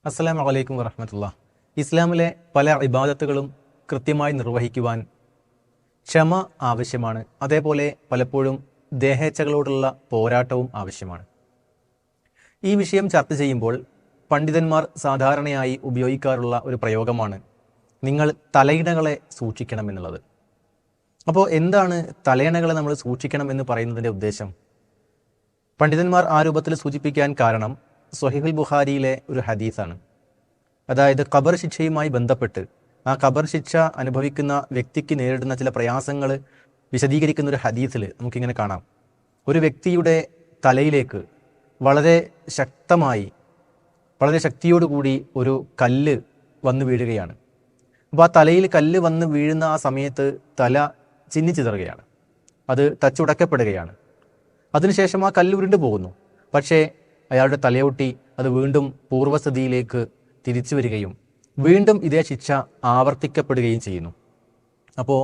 അസ്സലാമു അലൈക്കും വറഹ്മത്തുള്ളാഹി. ഇസ്ലാമിലെ പല ഇബാദത്തുകളും കൃത്യമായി നിർവഹിക്കുവാൻ ക്ഷമ ആവശ്യമാണ്. അതേപോലെ പലപ്പോഴും ദേഹേച്ഛകളോടുള്ള പോരാട്ടവും ആവശ്യമാണ്. ഈ വിഷയം ചർച്ച ചെയ്യുമ്പോൾ പണ്ഡിതന്മാർ സാധാരണയായി ഉപയോഗിക്കാറുള്ള ഒരു പ്രയോഗമാണ് നിങ്ങൾ തലയിണകളെ സൂക്ഷിക്കണമെന്നുള്ളത്. അപ്പോൾ എന്താണ് തലയിണകളെ നമ്മൾ സൂക്ഷിക്കണം എന്ന് പറയുന്നതിൻ്റെ ഉദ്ദേശം? പണ്ഡിതന്മാർ ആ രൂപത്തിൽ സൂചിപ്പിക്കാൻ കാരണം സ്വഹീഹുൽ ബുഖാരിയിലെ ഒരു ഹദീസാണ്. അതായത് ഖബർ ശിക്ഷയുമായി ബന്ധപ്പെട്ട് ആ ഖബർ ശിക്ഷ അനുഭവിക്കുന്ന വ്യക്തിക്ക് നേരിടുന്ന ചില പ്രയാസങ്ങൾ വിശദീകരിക്കുന്ന ഒരു ഹദീസിൽ നമുക്കിങ്ങനെ കാണാം. ഒരു വ്യക്തിയുടെ തലയിലേക്ക് വളരെ ശക്തിയോടുകൂടി ഒരു കല്ല് വന്നു വീഴുകയാണ്. അപ്പോൾ ആ തലയിൽ കല്ല് വന്ന് വീഴുന്ന ആ സമയത്ത് തല ചിന്നിച്ചിതറുകയാണ്, അത് തച്ചുടക്കപ്പെടുകയാണ്. അതിനുശേഷം ആ കല്ല് ഉരുണ്ടു പോകുന്നു. പക്ഷേ അയാളുടെ തലയൊട്ടി അത് വീണ്ടും പൂർവ്വസ്ഥിതിയിലേക്ക് തിരിച്ചു വരികയും വീണ്ടും ഇതേ ശിക്ഷ ആവർത്തിക്കപ്പെടുകയും ചെയ്യുന്നു. അപ്പോൾ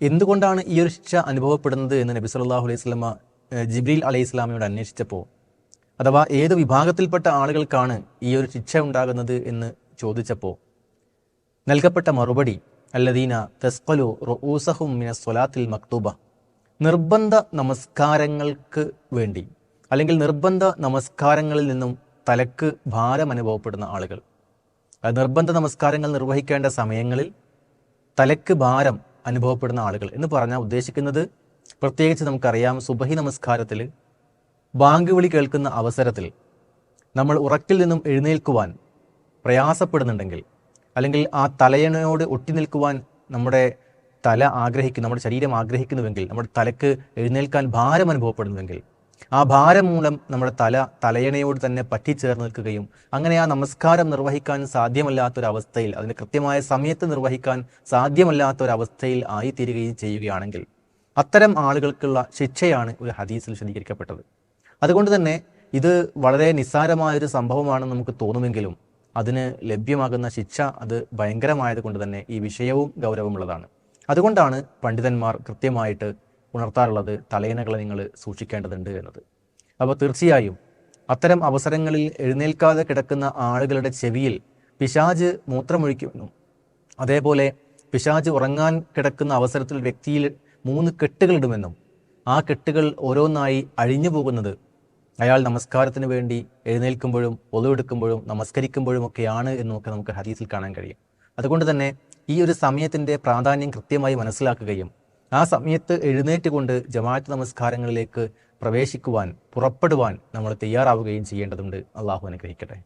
എന്തുകൊണ്ടാണ് ഈ ഒരു ശിക്ഷ അനുഭവപ്പെടുന്നത് എന്ന് നബി സല്ലല്ലാഹു അലൈഹി വസല്ലമ ജിബ്രീൽ അലൈഹി ഇസ്ലാമിയോട് അന്വേഷിച്ചപ്പോൾ, അഥവാ ഏത് വിഭാഗത്തിൽപ്പെട്ട ആളുകൾക്കാണ് ഈ ഒരു ശിക്ഷ ഉണ്ടാകുന്നത് എന്ന് ചോദിച്ചപ്പോൾ നൽകപ്പെട്ട മറുപടി അല്ലദീന തസ്ഖലു റൂസഹും മിനസ് സ്വലാത്തിൽ മക്തൂബ, നിർബന്ധ നമസ്കാരങ്ങൾക്ക് വേണ്ടി അല്ലെങ്കിൽ നിർബന്ധ നമസ്കാരങ്ങളിൽ നിന്നും തലക്ക് ഭാരം അനുഭവപ്പെടുന്ന ആളുകൾ. നിർബന്ധ നമസ്കാരങ്ങൾ നിർവഹിക്കേണ്ട സമയങ്ങളിൽ തലക്ക് ഭാരം അനുഭവപ്പെടുന്ന ആളുകൾ എന്ന് പറഞ്ഞാൽ ഉദ്ദേശിക്കുന്നത്, പ്രത്യേകിച്ച് നമുക്കറിയാം സുബഹി നമസ്കാരത്തിൽ ബാങ്ക് വിളി കേൾക്കുന്ന അവസരത്തിൽ നമ്മൾ ഉറക്കിൽ നിന്നും എഴുന്നേൽക്കുവാൻ പ്രയാസപ്പെടുന്നുണ്ടെങ്കിൽ, അല്ലെങ്കിൽ ആ തലയണയോട് ഒട്ടി നിൽക്കുവാൻ നമ്മുടെ ശരീരം ആഗ്രഹിക്കുന്നുവെങ്കിൽ, നമ്മുടെ തലക്ക് എഴുന്നേൽക്കാൻ ഭാരം അനുഭവപ്പെടുന്നുവെങ്കിൽ, ആ ഭാരം മൂലം നമ്മുടെ തലയണയോട് തന്നെ പറ്റിച്ചേർന്ന് നിൽക്കുകയും അങ്ങനെ ആ നമസ്കാരം നിർവഹിക്കാൻ സാധ്യമല്ലാത്തൊരവസ്ഥയിൽ, അതിന് കൃത്യമായ സമയത്ത് നിർവഹിക്കാൻ സാധ്യമല്ലാത്തൊരവസ്ഥയിൽ ആയിത്തീരുകയും ചെയ്യുകയാണെങ്കിൽ അത്തരം ആളുകൾക്കുള്ള ശിക്ഷയാണ് ഒരു ഹദീസിൽ വിശദീകരിക്കപ്പെട്ടത്. അതുകൊണ്ട് തന്നെ ഇത് വളരെ നിസ്സാരമായൊരു സംഭവമാണെന്ന് നമുക്ക് തോന്നുമെങ്കിലും അതിന് ലഭ്യമാകുന്ന ശിക്ഷ അത് ഭയങ്കരമായത് കൊണ്ട് തന്നെ ഈ വിഷയവും ഗൗരവമുള്ളതാണ്. അതുകൊണ്ടാണ് പണ്ഡിതന്മാർ കൃത്യമായിട്ട് ഉണർത്താറുള്ളത് തലയിണകളെ നിങ്ങൾ സൂക്ഷിക്കേണ്ടതുണ്ട് എന്നത്. അപ്പോൾ തീർച്ചയായും അത്തരം അവസരങ്ങളിൽ എഴുന്നേൽക്കാതെ കിടക്കുന്ന ആളുകളുടെ ചെവിയിൽ പിശാച് മൂത്രമൊഴിക്കുമെന്നും, അതേപോലെ പിശാച് ഉറങ്ങാൻ കിടക്കുന്ന അവസരത്തിൽ വ്യക്തിയിൽ 3 കെട്ടുകളിടുമെന്നും, ആ കെട്ടുകൾ ഓരോന്നായി അഴിഞ്ഞു പോകുന്നത് അയാൾ നമസ്കാരത്തിന് വേണ്ടി എഴുന്നേൽക്കുമ്പോഴും ഒളു എടുക്കുമ്പോഴും നമസ്കരിക്കുമ്പോഴും ഒക്കെയാണ് എന്നൊക്കെ നമുക്ക് ഹദീസിൽ കാണാൻ കഴിയും. അതുകൊണ്ട് തന്നെ ഈ ഒരു സമയത്തിൻ്റെ പ്രാധാന്യം കൃത്യമായി മനസ്സിലാക്കുകയും ആ സമയത്ത് എഴുന്നേറ്റുകൊണ്ട് ജമാഅത്ത് നമസ്കാരങ്ങളിലേക്ക് പുറപ്പെടുവാൻ നമ്മൾ തയ്യാറാവുകയും ചെയ്യേണ്ടതുണ്ട്. അള്ളാഹു അനുഗ്രഹിക്കട്ടെ.